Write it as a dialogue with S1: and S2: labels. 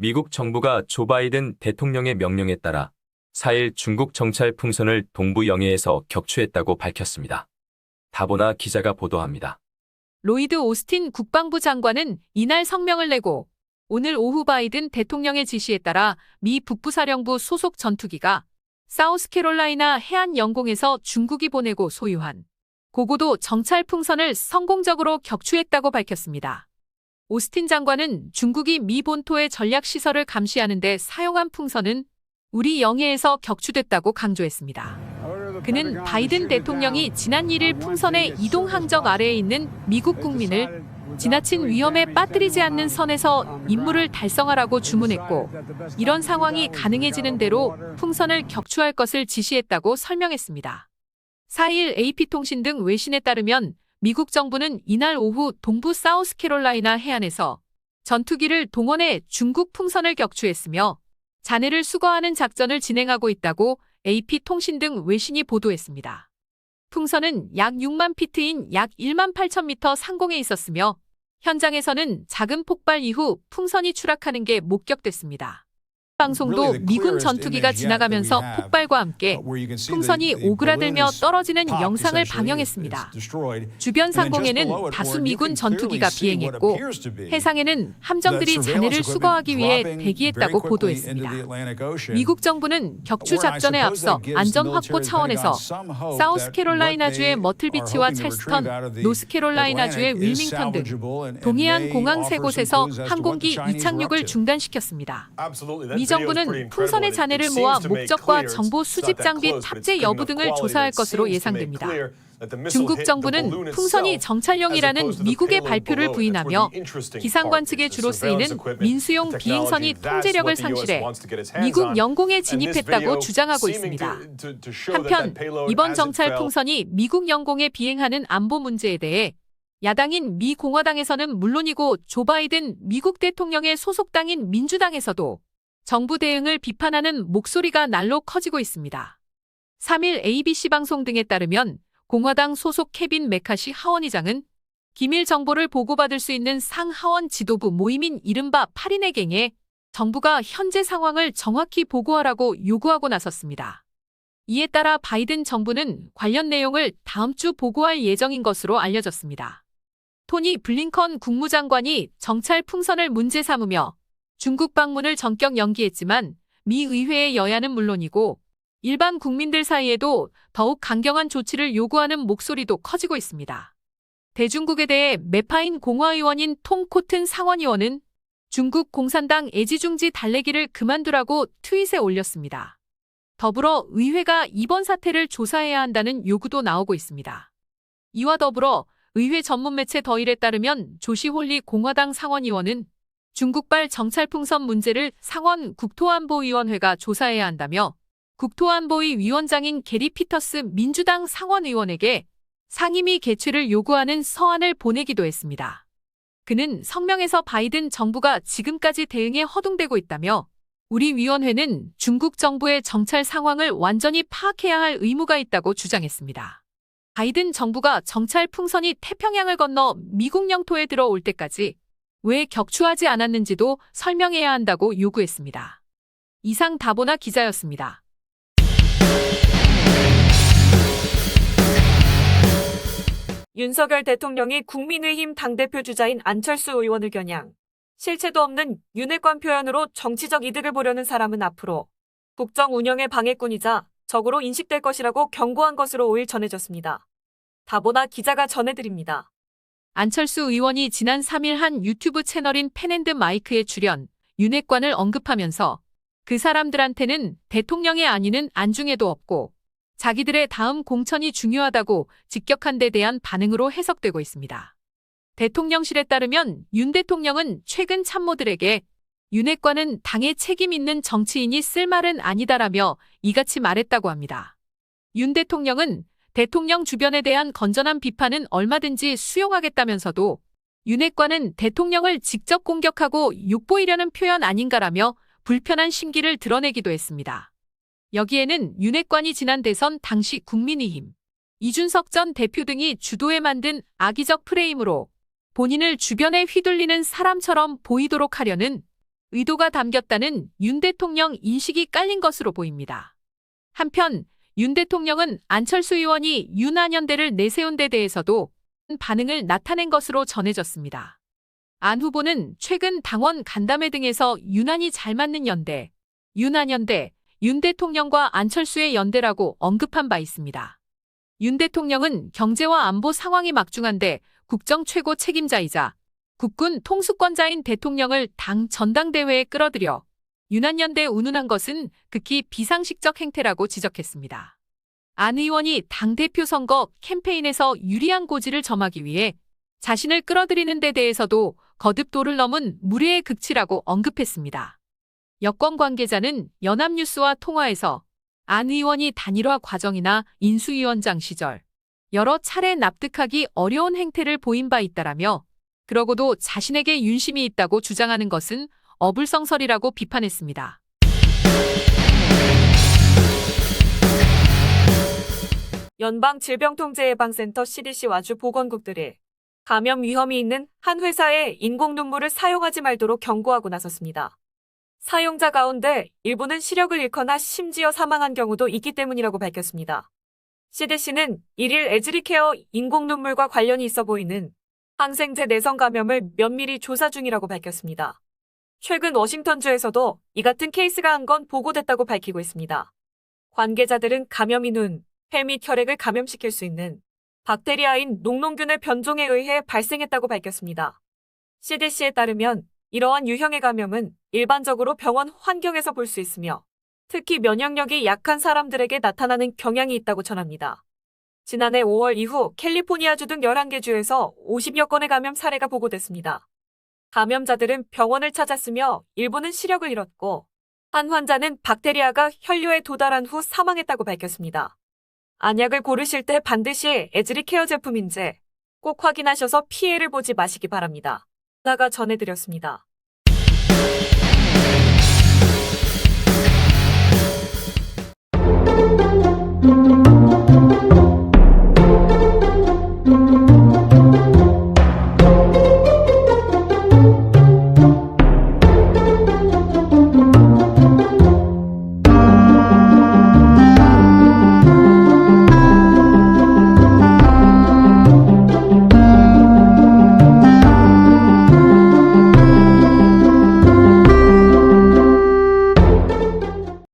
S1: 미국 정부가 조 바이든 대통령의 명령에 따라 4일 중국 정찰 풍선을 동부 영해에서 격추했다고 밝혔습니다. 다보나 기자가 보도합니다.
S2: 로이드 오스틴 국방부 장관은 이날 성명을 내고 오늘 오후 바이든 대통령의 지시에 따라 미 북부사령부 소속 전투기가 사우스캐롤라이나 해안 영공에서 중국이 보내고 소유한 고고도 정찰 풍선을 성공적으로 격추했다고 밝혔습니다. 오스틴 장관은 중국이 미 본토의 전략시설을 감시하는 데 사용한 풍선은 우리 영해에서 격추됐다고 강조했습니다. 그는 바이든 대통령이 지난 1일 풍선의 이동 항적 아래에 있는 미국 국민을 지나친 위험에 빠뜨리지 않는 선에서 임무를 달성하라고 주문했고, 이런 상황이 가능해지는 대로 풍선을 격추할 것을 지시했다고 설명했습니다. 4일 AP통신 등 외신에 따르면 미국 정부는 이날 오후 동부 사우스캐롤라이나 해안에서 전투기를 동원해 중국 풍선을 격추했으며 잔해를 수거하는 작전을 진행하고 있다고 AP통신 등 외신이 보도했습니다. 풍선은 약 6만 피트인 약 1만 8천 미터 상공에 있었으며 현장에서는 작은 폭발 이후 풍선이 추락하는 게 목격됐습니다. 방송도 미군 전투기가 지나가면서 폭발과 함께 풍선이 오그라들며 떨어지는 영상을 방영했습니다. 주변 상공에는 다수 미군 전투기가 비행했고 해상에는 함정들이 잔해를 수거하기 위해 대기했다고 보도했습니다. 미국 정부는 격추 작전에 앞서 안전 확보 차원에서 사우스캐롤라이나주의 머틀비치와 찰스턴, 노스캐롤라이나주의 윌밍턴 등 동해안 공항 3곳에서 항공기 이착륙을 중단시켰습니다. 미 정부는 풍선의 잔해를 모아 목적과 정보 수집 장비 탑재 여부 등을 조사할 것으로 예상됩니다. 중국 정부는 풍선이 정찰용이라는 미국의 발표를 부인하며 기상관 측에 주로 쓰이는 민수용 비행선이 통제력을 상실해 미국 영공에 진입했다고 주장하고 있습니다. 한편 이번 정찰 풍선이 미국 영공에 비행하는 안보 문제에 대해 야당인 미 공화당에서는 물론이고 조 바이든 미국 대통령의 소속당인 민주당에서도 정부 대응을 비판하는 목소리가 날로 커지고 있습니다. 3일 ABC 방송 등에 따르면 공화당 소속 케빈 메카시 하원의장은 기밀 정보를 보고받을 수 있는 상하원 지도부 모임인 이른바 8인회견에 정부가 현재 상황을 정확히 보고하라고 요구하고 나섰습니다. 이에 따라 바이든 정부는 관련 내용을 다음 주 보고할 예정인 것으로 알려졌습니다. 토니 블링컨 국무장관이 정찰 풍선을 문제 삼으며 중국 방문을 전격 연기했지만 미 의회의 여야는 물론이고 일반 국민들 사이에도 더욱 강경한 조치를 요구하는 목소리도 커지고 있습니다. 대중국에 대해 매파인 공화의원인 톰 코튼 상원의원은 중국 공산당 애지중지 달래기를 그만두라고 트윗에 올렸습니다. 더불어 의회가 이번 사태를 조사해야 한다는 요구도 나오고 있습니다. 이와 더불어 의회 전문 매체 더일에 따르면 조시 홀리 공화당 상원의원은 중국발 정찰풍선 문제를 상원 국토안보위원회가 조사해야 한다며 국토안보위 위원장인 게리 피터스 민주당 상원의원에게 상임위 개최를 요구하는 서한을 보내기도 했습니다. 그는 성명에서 바이든 정부가 지금까지 대응에 허둥대고 있다며 우리 위원회는 중국 정부의 정찰 상황을 완전히 파악해야 할 의무가 있다고 주장했습니다. 바이든 정부가 정찰 풍선이 태평양을 건너 미국 영토에 들어올 때까지 왜 격추하지 않았는지도 설명해야 한다고 요구했습니다. 이상 다보나 기자였습니다.
S3: 윤석열 대통령이 국민의힘 당대표 주자인 안철수 의원을 겨냥 실체도 없는 윤핵관 표현으로 정치적 이득을 보려는 사람은 앞으로 국정 운영의 방해꾼이자 적으로 인식될 것이라고 경고한 것으로 5일 전해졌습니다. 다보나 기자가 전해드립니다.
S2: 안철수 의원이 지난 3일 한 유튜브 채널인 펜앤드마이크에 출연, 윤핵관을 언급하면서 그 사람들한테는 대통령의 안위는 안중에도 없고 자기들의 다음 공천이 중요하다고 직격한 데 대한 반응으로 해석되고 있습니다. 대통령실에 따르면 윤 대통령은 최근 참모들에게 윤핵관은 당에 책임 있는 정치인이 쓸 말은 아니다라며 이같이 말했다고 합니다. 윤 대통령은 대통령 주변에 대한 건전한 비판은 얼마든지 수용하겠다면서도 윤핵관은 대통령을 직접 공격하고 욕보이려는 표현 아닌가라며 불편한 심기를 드러내기도 했습니다. 여기에는 윤핵관이 지난 대선 당시 국민의힘, 이준석 전 대표 등이 주도해 만든 악의적 프레임으로 본인을 주변에 휘둘리는 사람처럼 보이도록 하려는 의도가 담겼다는 윤 대통령 인식이 깔린 것으로 보입니다. 한편 윤 대통령은 안철수 의원이 윤한연대를 내세운 데 대해서도 반응을 나타낸 것으로 전해졌습니다. 안 후보는 최근 당원 간담회 등에서 윤한이 잘 맞는 연대, 윤한연대, 윤 대통령과 안철수의 연대라고 언급한 바 있습니다. 윤 대통령은 경제와 안보 상황이 막중한데 국정 최고 책임자이자 국군 통수권자인 대통령을 당 전당대회에 끌어들여 윤한연대 운운한 것은 극히 비상식적 행태라고 지적했습니다. 안 의원이 당대표 선거 캠페인에서 유리한 고지를 점하기 위해 자신을 끌어들이는 데 대해서도 거듭 도를 넘은 무례의 극치라고 언급했습니다. 여권 관계자는 연합뉴스와 통화에서 안 의원이 단일화 과정이나 인수위원장 시절 여러 차례 납득하기 어려운 행태를 보인 바 있다라며 그러고도 자신에게 윤심이 있다고 주장하는 것은 어불성설이라고 비판했습니다.
S3: 연방질병통제예방센터 CDC 와주 보건국들이 감염 위험이 있는 한 회사의 인공눈물을 사용하지 말도록 경고하고 나섰습니다. 사용자 가운데 일부는 시력을 잃거나 심지어 사망한 경우도 있기 때문이라고 밝혔습니다. CDC는 1일 에즈리케어 인공눈물과 관련이 있어 보이는 항생제 내성 감염을 면밀히 조사 중이라고 밝혔습니다. 최근 워싱턴주에서도 이 같은 케이스가 한 건 보고됐다고 밝히고 있습니다. 관계자들은 감염이 눈, 폐 및 혈액을 감염시킬 수 있는 박테리아인 녹농균의 변종에 의해 발생했다고 밝혔습니다. CDC에 따르면 이러한 유형의 감염은 일반적으로 병원 환경에서 볼 수 있으며 특히 면역력이 약한 사람들에게 나타나는 경향이 있다고 전합니다. 지난해 5월 이후 캘리포니아주 등 11개 주에서 50여 건의 감염 사례가 보고됐습니다. 감염자들은 병원을 찾았으며 일부는 시력을 잃었고 한 환자는 박테리아가 혈류에 도달한 후 사망했다고 밝혔습니다. 안약을 고르실 때 반드시 에즈리케어 제품인지 꼭 확인하셔서 피해를 보지 마시기 바랍니다. 나가 전해드렸습니다.